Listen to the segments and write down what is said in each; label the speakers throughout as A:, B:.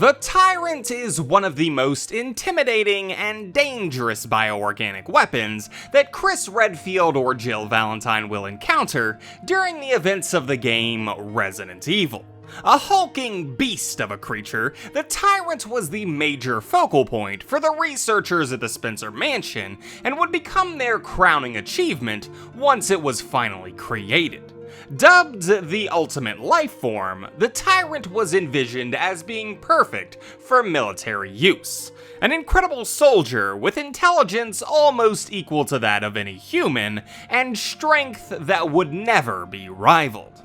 A: The Tyrant is one of the most intimidating and dangerous bioorganic weapons that Chris Redfield or Jill Valentine will encounter during the events of the game Resident Evil. A hulking beast of a creature, the Tyrant was the major focal point for the researchers at the Spencer Mansion and would become their crowning achievement once it was finally created. Dubbed the ultimate life form, the Tyrant was envisioned as being perfect for military use. An incredible soldier with intelligence almost equal to that of any human, and strength that would never be rivaled.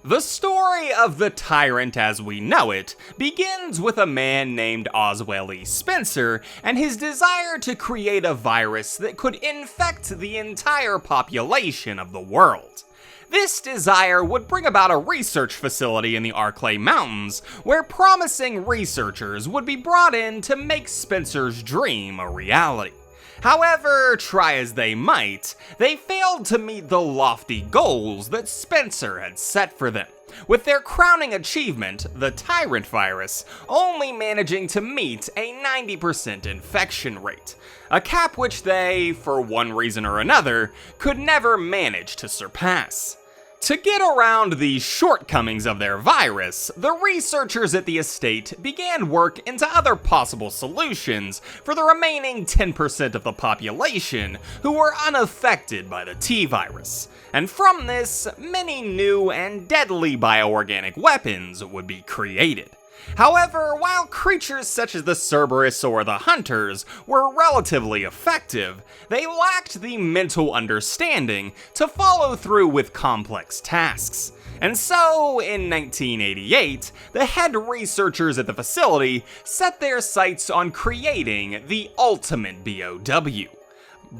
A: The story of the Tyrant as we know it begins with a man named Oswell E. Spencer and his desire to create a virus that could infect the entire population of the world. This desire would bring about a research facility in the Arklay Mountains where promising researchers would be brought in to make Spencer's dream a reality. However, try as they might, they failed to meet the lofty goals that Spencer had set for them, with their crowning achievement, the Tyrant virus, only managing to meet a 90% infection rate, a cap which they, for one reason or another, could never manage to surpass. To get around the shortcomings of their virus, the researchers at the estate began work into other possible solutions for the remaining 10% of the population who were unaffected by the T-virus. And from this, many new and deadly bioorganic weapons would be created. However, while creatures such as the Cerberus or the Hunters were relatively effective, they lacked the mental understanding to follow through with complex tasks. And so, in 1988, the head researchers at the facility set their sights on creating the ultimate BOW.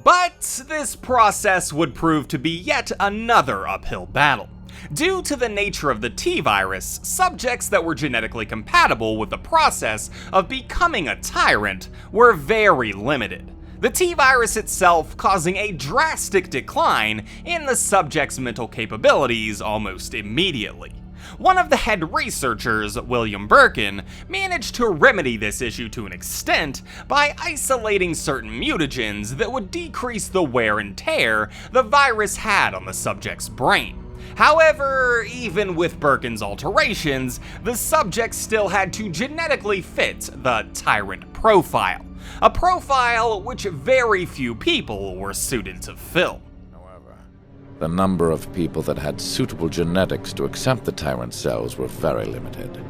A: But this process would prove to be yet another uphill battle. Due to the nature of the T-virus, subjects that were genetically compatible with the process of becoming a Tyrant were very limited. The T-virus itself causing a drastic decline in the subject's mental capabilities almost immediately. One of the head researchers, William Birkin, managed to remedy this issue to an extent by isolating certain mutagens that would decrease the wear and tear the virus had on the subject's brain. However, even with Birkin's alterations, the subject still had to genetically fit the Tyrant profile, a profile which very few people were suited to fill.
B: However, the number of people that had suitable genetics to accept the Tyrant cells were very limited.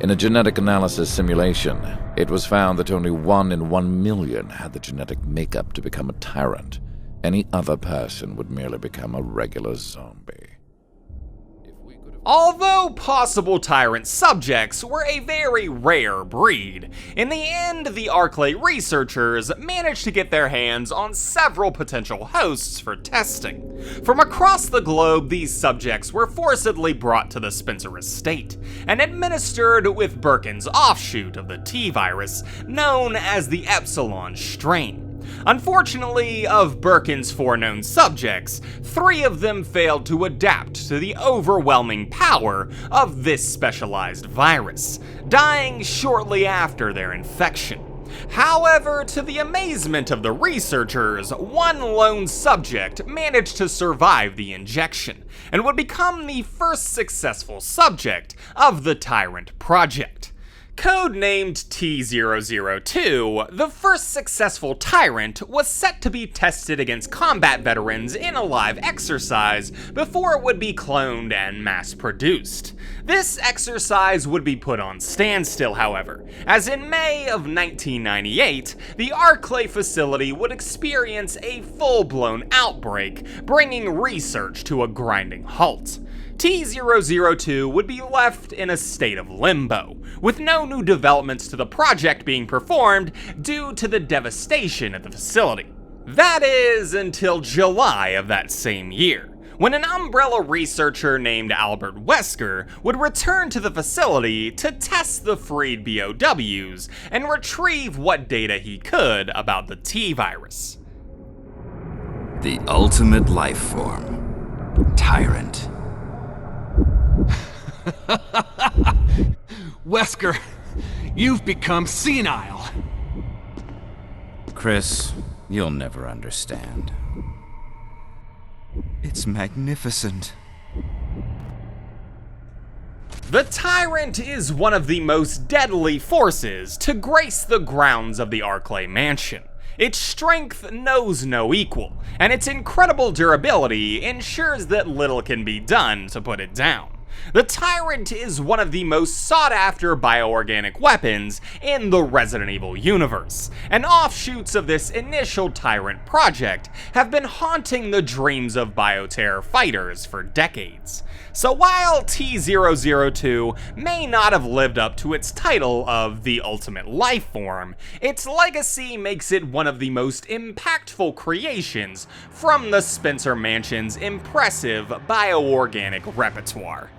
B: In a genetic analysis simulation, it was found that only 1 in 1 million had the genetic makeup to become a Tyrant. Any other person would merely become a regular zombie.
A: Although possible Tyrant subjects were a very rare breed, in the end the Arklay researchers managed to get their hands on several potential hosts for testing. From across the globe, these subjects were forcibly brought to the Spencer estate and administered with Birkin's offshoot of the T-virus, known as the Epsilon strain. Unfortunately, of Birkin's 4 known subjects, 3 of them failed to adapt to the overwhelming power of this specialized virus, dying shortly after their infection. However, to the amazement of the researchers, 1 lone subject managed to survive the injection, and would become the first successful subject of the Tyrant project. Codenamed T-002, the first successful Tyrant was set to be tested against combat veterans in a live exercise before it would be cloned and mass-produced. This exercise would be put on standstill, however, as in May of 1998, the Arklay facility would experience a full-blown outbreak, bringing research to a grinding halt. T-002 would be left in a state of limbo, with no new developments to the project being performed due to the devastation at the facility. That is, until July of that same year, when an Umbrella researcher named Albert Wesker would return to the facility to test the freed BOWs and retrieve what data he could about the T-Virus.
C: The ultimate life form. Tyrant.
D: Wesker, you've become senile.
C: Chris, you'll never understand. It's magnificent.
A: The Tyrant is one of the most deadly forces to grace the grounds of the Arklay Mansion. Its strength knows no equal, and its incredible durability ensures that little can be done to put it down. The Tyrant is one of the most sought-after bioorganic weapons in the Resident Evil universe, and offshoots of this initial Tyrant project have been haunting the dreams of Bioterror fighters for decades. So while T-002 may not have lived up to its title of the ultimate life form, its legacy makes it one of the most impactful creations from the Spencer Mansion's impressive bioorganic repertoire.